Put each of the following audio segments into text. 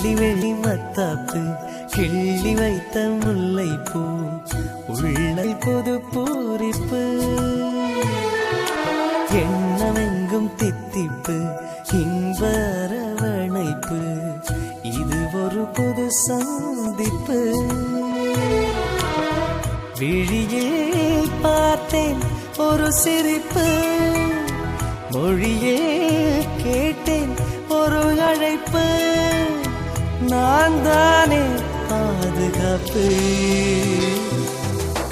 வெள்ளி வெள்ளி மத்தாப்பு கிள்ளி வைத்த முல்லைப்பூ உள்ளை புது பூரிப்பு எண்ணமெங்கும் தித்திப்பு இன்ப அரவணைப்பு இது ஒரு புது சந்திப்பு விழியில் பார்த்தேன் ஒரு சிரிப்பு மொழியில் கேட்டேன் ஒரு அழைப்பு நான் தானே பாதுகாப்பு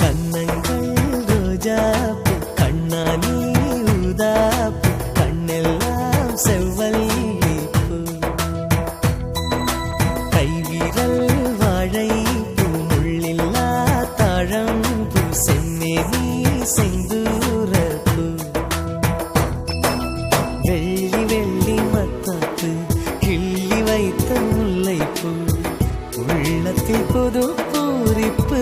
கண்ணங்கள் ரோஜாப்பு கண்ணானி ஊதாப்பு கண்ணெல்லாம் செவ்வல்லிப்பு கைவிரல் வாழைப்பூ முள்ளில்லா தாழம்பூ செம்மேனி செந்தூரப்பூ வெள்ளி வெள்ளி மத்தாப்பு கிள்ளி வைத்த முல்லைப்பூ உள்ளத்தில் புது பூரிப்பு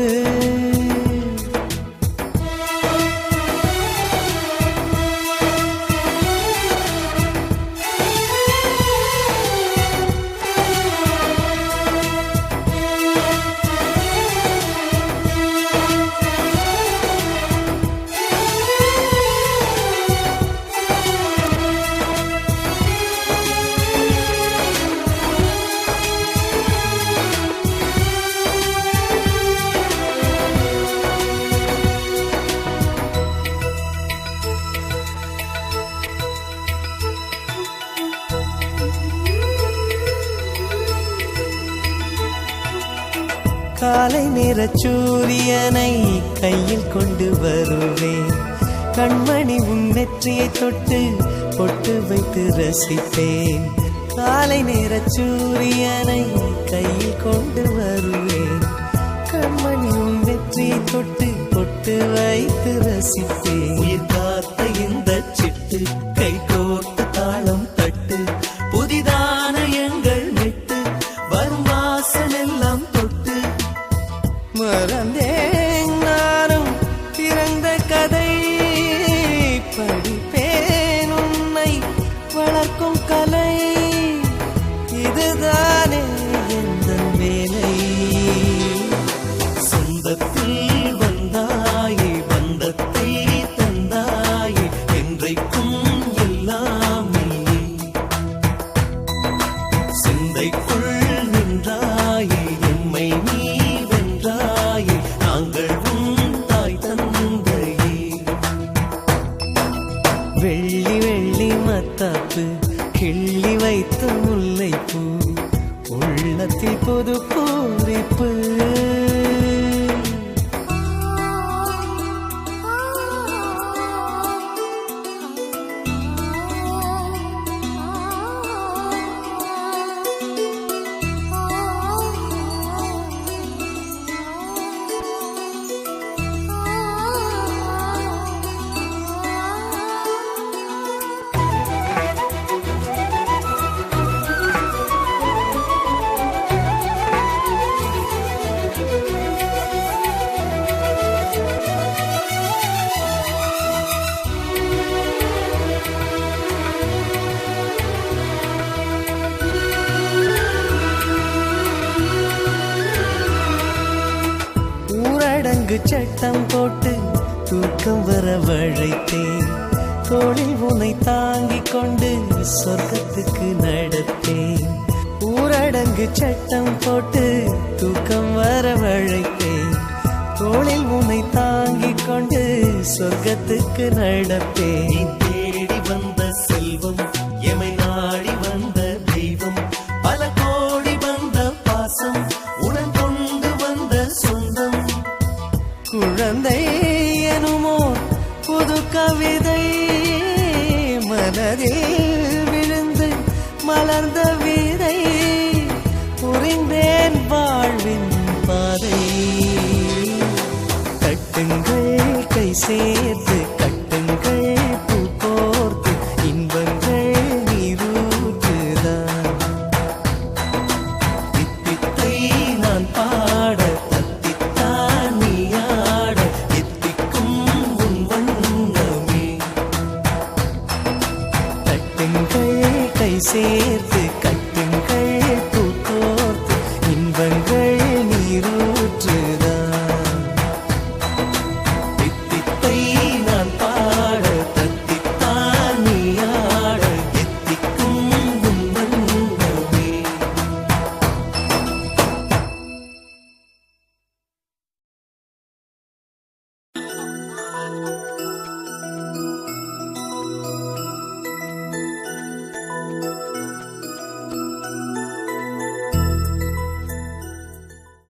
காலை நேர சூரியனை கையில் கொண்டு வருவேன் கண்மணி உன் நெற்றியை தொட்டு பொட்டு வைத்து ரசிப்பேன் காலை நேர சூரியனை கையில் கொண்டு வருவேன் கண்மணி உன் நெற்றியை தொட்டு பொட்டு வைத்து ரசிப்பேன் உயிர் காத்த இந்த சிட்டு கை கோர்த்து தாளம் தட்டு புதிதான எங்கள் விட்டு வரும் வாசல் எல்லாம் மறந்தேன் நானும் திறந்த கதை படிப்பேன் உன்னை வளர்க்கும் கலை இதுதானே எந்த வேலை சொந்தத்தில் வந்தாயே வந்தத்தை தந்தாயே என்றைக்கும் எல்லாமே சிந்தைக்குள் நின்றாயே எம்மை நீ வெள்ளி வெள்ளி மத்தாப்பு கிள்ளி வைத்த முல்லைப்பூ உள்ளத்தில் புது பூரிப்பு ஊரடங்கு சட்டம் போட்டு தூக்கம் வர வழைத்தேன் தோளில் உன்னை தாங்கிக் கொண்டு சொர்க்கத்துக்கு நடத்தேன் ஊரடங்கு சட்டம் போட்டு தூக்கம் வர வழைத்தேன் தோளில் உன்னை தாங்கிக் கொண்டு சொர்க்கத்துக்கு நடப்பேன் தேடி வந்த செல்வம் எமை நாடி வந்த தெய்வம் பல கோடி வந்த பாசம் உடன் கொண்டு வந்த சொந்தம் குழந்தை எனுமோ புது கவிதை மனதில் விழுந்து மலர்ந்த விதை புரிந்தேன் வாழ்வின் பாதை கட்டுங்கள் கை சேர்த்து கட்டுங்கள் பூ கோர்த்து இன்பங்கள் நீரூற்றுதான் தித்தித்தை நான் பாட தத்தித்தான் நீயாட எத்திக்கும் உன் வண்ணமே கட்டுங்கள் கை சேர்